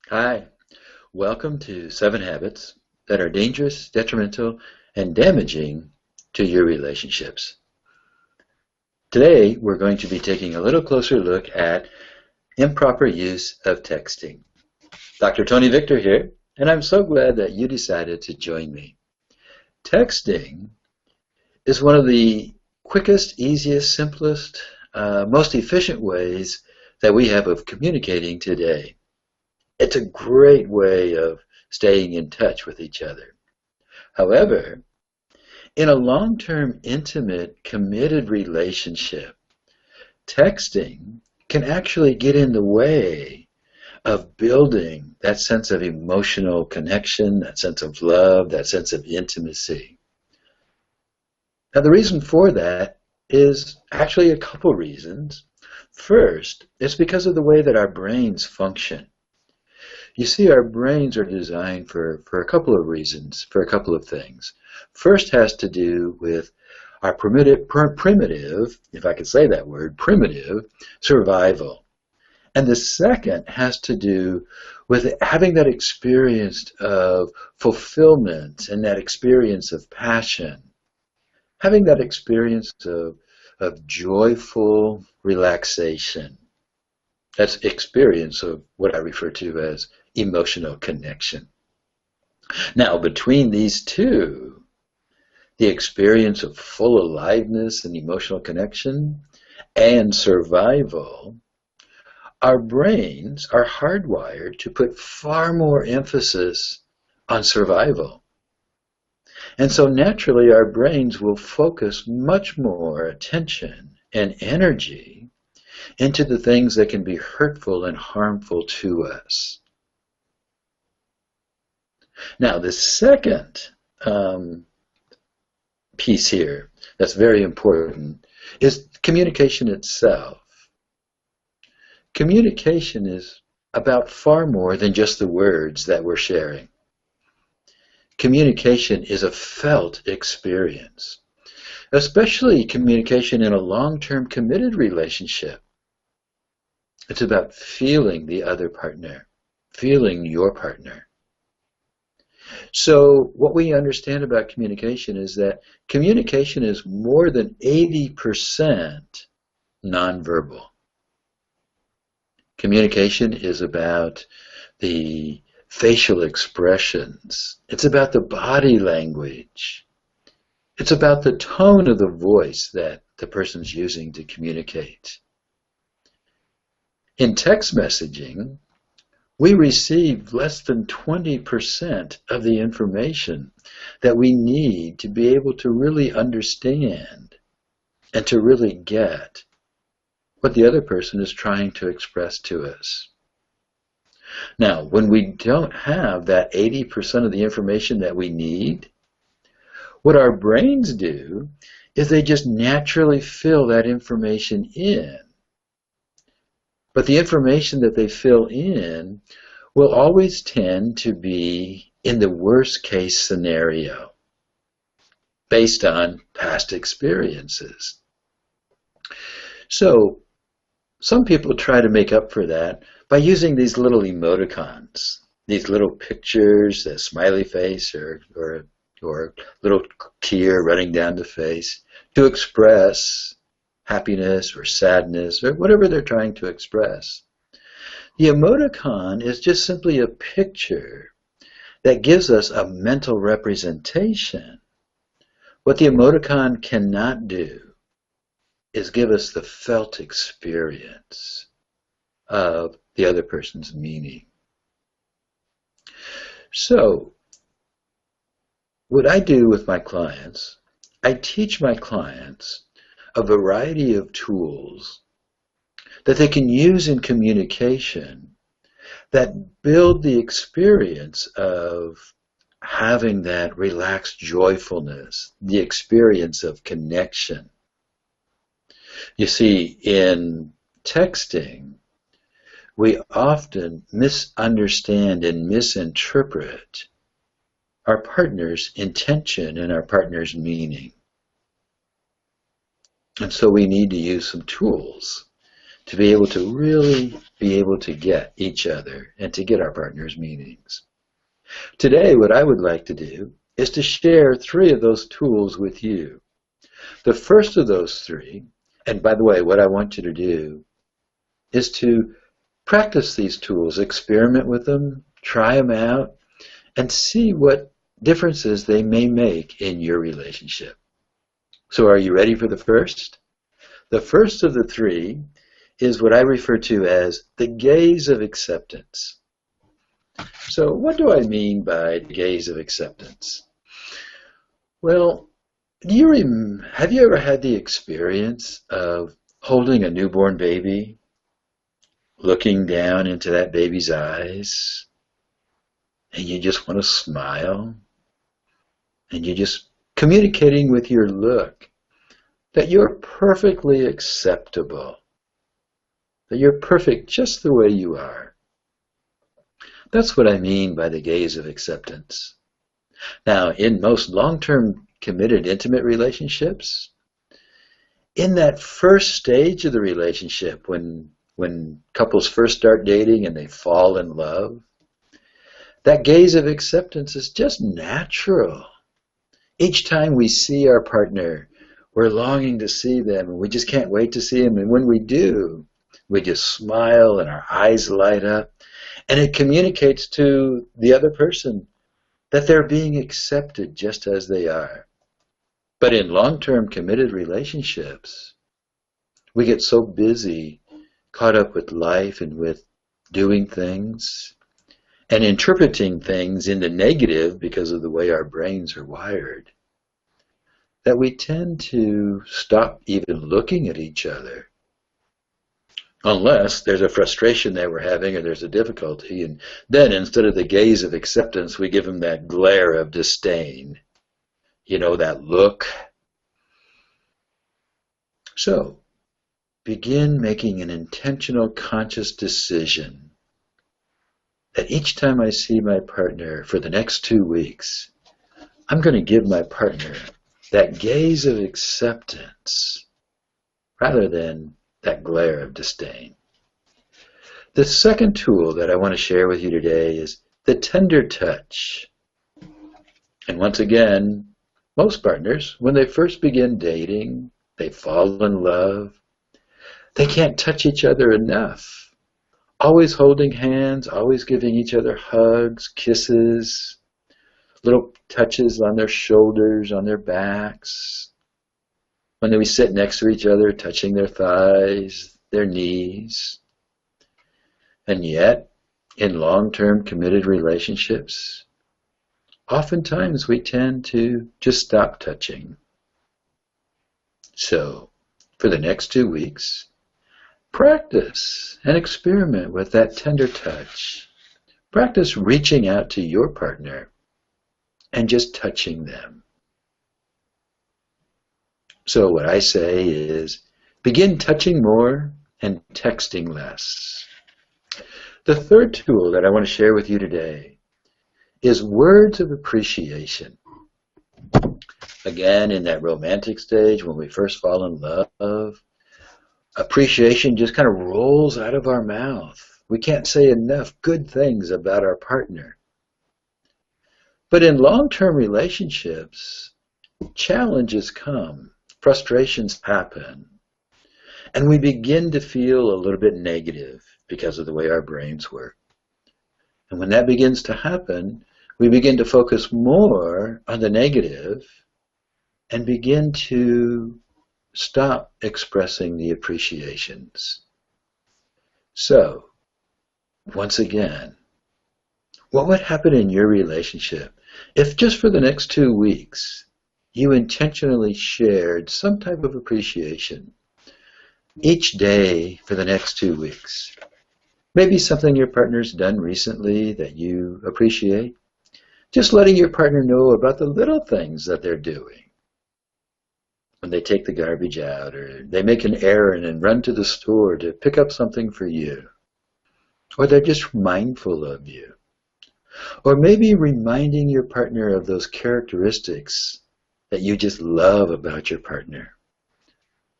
Hi, welcome to 7 Habits that are dangerous, detrimental, and damaging to your relationships. Today, we're going to be taking a little closer look at improper use of texting. Dr. Tony Victor here, and I'm so glad that you decided to join me. Texting is one of the quickest, easiest, simplest, most efficient ways that we have of communicating today. It's a great way of staying in touch with each other. However, in a long-term, intimate, committed relationship, texting can actually get in the way of building that sense of emotional connection, that sense of love, that sense of intimacy. Now, the reason for that is actually a couple reasons. First, it's because of the way that our brains function. You see, our brains are designed for a couple of reasons, for a couple of things. First has to do with our primitive, if I could say that word, primitive survival. And the second has to do with having that experience of fulfillment and that experience of passion, having that experience of joyful relaxation. That's experience of what I refer to as emotional connection. Now, between these two, the experience of full aliveness and emotional connection and survival, our brains are hardwired to put far more emphasis on survival. And so naturally, our brains will focus much more attention and energy into the things that can be hurtful and harmful to us. Now, the second piece here that's very important is communication itself. Communication is about far more than just the words that we're sharing. Communication is a felt experience, especially communication in a long-term committed relationship. It's about feeling the other partner, feeling your partner. So what we understand about communication is that communication is more than 80% nonverbal. Communication is about the facial expressions. It's about the body language. It's about the tone of the voice that the person's using to communicate. In text messaging, we receive less than 20% of the information that we need to be able to really understand and to really get what the other person is trying to express to us. Now, when we don't have that 80% of the information that we need, what our brains do is they just naturally fill that information in. But the information that they fill in will always tend to be in the worst case scenario based on past experiences. So some people try to make up for that by using these little emoticons, these little pictures, a smiley face or little tear running down the face to express happiness or sadness or whatever they're trying to express. The emoticon is just simply a picture that gives us a mental representation. What the emoticon cannot do is give us the felt experience of the other person's meaning. So, what I do with my clients, I teach my clients a variety of tools that they can use in communication that build the experience of having that relaxed joyfulness, the experience of connection. You see, in texting, we often misunderstand and misinterpret our partner's intention and our partner's meaning. And so we need to use some tools to be able to really be able to get each other and to get our partner's meanings. Today, what I would like to do is to share 3 of those tools with you. The first of those 3, and by the way, what I want you to do is to practice these tools, experiment with them, try them out, and see what differences they may make in your relationship. So are you ready for the first? The first of the 3 is what I refer to as the gaze of acceptance. So what do I mean by the gaze of acceptance? Well, have you ever had the experience of holding a newborn baby, looking down into that baby's eyes, and you just want to smile, and you're just communicating with your look that you're perfectly acceptable, that you're perfect just the way you are? That's what I mean by the gaze of acceptance. Now, in most long-term committed intimate relationships, in that first stage of the relationship, when couples first start dating and they fall in love, that gaze of acceptance is just natural. Each time we see our partner, we're longing to see them, and we just can't wait to see them. And when we do, we just smile and our eyes light up. And it communicates to the other person that they're being accepted just as they are. But in long-term committed relationships, we get so busy, caught up with life and with doing things and interpreting things in the negative because of the way our brains are wired, that we tend to stop even looking at each other. Unless there's a frustration that we're having or there's a difficulty, and then instead of the gaze of acceptance, we give them that glare of disdain. You know, that look. So, begin making an intentional, conscious decision that each time I see my partner for the next 2 weeks, I'm going to give my partner that gaze of acceptance rather than that glare of disdain. The second tool that I want to share with you today is the tender touch. And once again, most partners, when they first begin dating, they fall in love, they can't touch each other enough. Always holding hands, always giving each other hugs, kisses, little touches on their shoulders, on their backs. When we sit next to each other, touching their thighs, their knees. And yet, in long-term committed relationships, oftentimes we tend to just stop touching. So, for the next 2 weeks, practice and experiment with that tender touch. Practice reaching out to your partner and just touching them. So what I say is, begin touching more and texting less. The third tool that I want to share with you today is words of appreciation. Again, in that romantic stage, when we first fall in love, appreciation just kind of rolls out of our mouth. We can't say enough good things about our partner. But in long-term relationships, challenges come. Frustrations happen, and we begin to feel a little bit negative because of the way our brains work. And when that begins to happen, we begin to focus more on the negative and begin to stop expressing the appreciations. So, once again, what would happen in your relationship if just for the next 2 weeks you intentionally shared some type of appreciation each day for the next 2 weeks? Maybe something your partner's done recently that you appreciate. Just letting your partner know about the little things that they're doing. When they take the garbage out, or they make an errand and run to the store to pick up something for you. Or they're just mindful of you. Or maybe reminding your partner of those characteristics that you just love about your partner.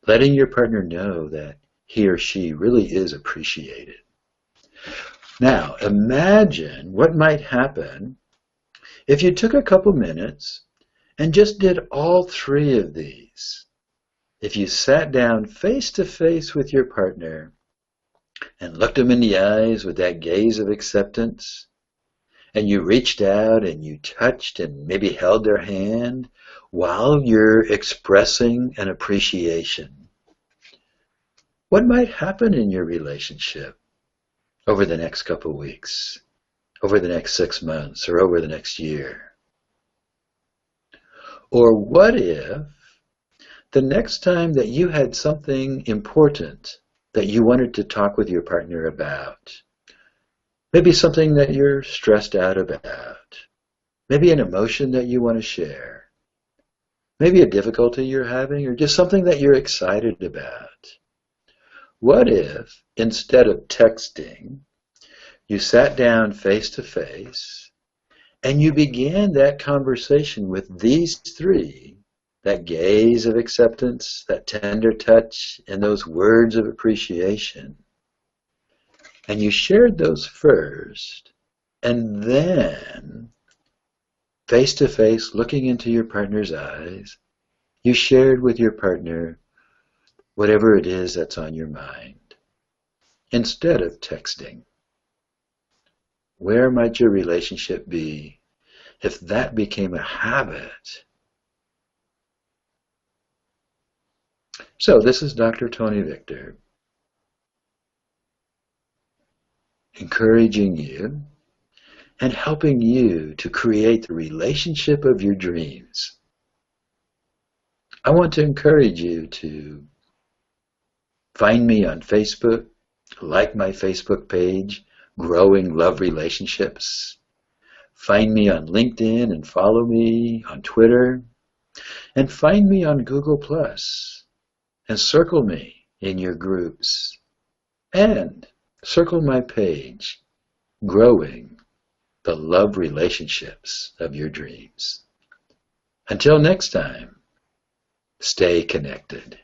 Letting your partner know that he or she really is appreciated. Now, imagine what might happen if you took a couple minutes and just did all three of these. If you sat down face to face with your partner and looked them in the eyes with that gaze of acceptance, and you reached out and you touched and maybe held their hand while you're expressing an appreciation, what might happen in your relationship over the next couple of weeks, over the next 6 months, or over the next year? Or what if the next time that you had something important that you wanted to talk with your partner about, maybe something that you're stressed out about, maybe an emotion that you want to share, maybe a difficulty you're having, or just something that you're excited about, what if instead of texting, you sat down face to face and you began that conversation with these three, that gaze of acceptance, that tender touch, and those words of appreciation. And you shared those first, and then, face to face, looking into your partner's eyes, you shared with your partner whatever it is that's on your mind, instead of texting. Where might your relationship be if that became a habit? So this is Dr. Tony Victor, encouraging you and helping you to create the relationship of your dreams. I want to encourage you to find me on Facebook, like my Facebook page, Growing Love Relationships. Find me on LinkedIn and follow me on Twitter. And find me on Google+. And circle me in your groups. And circle my page, Growing the Love Relationships of Your Dreams. Until next time, stay connected.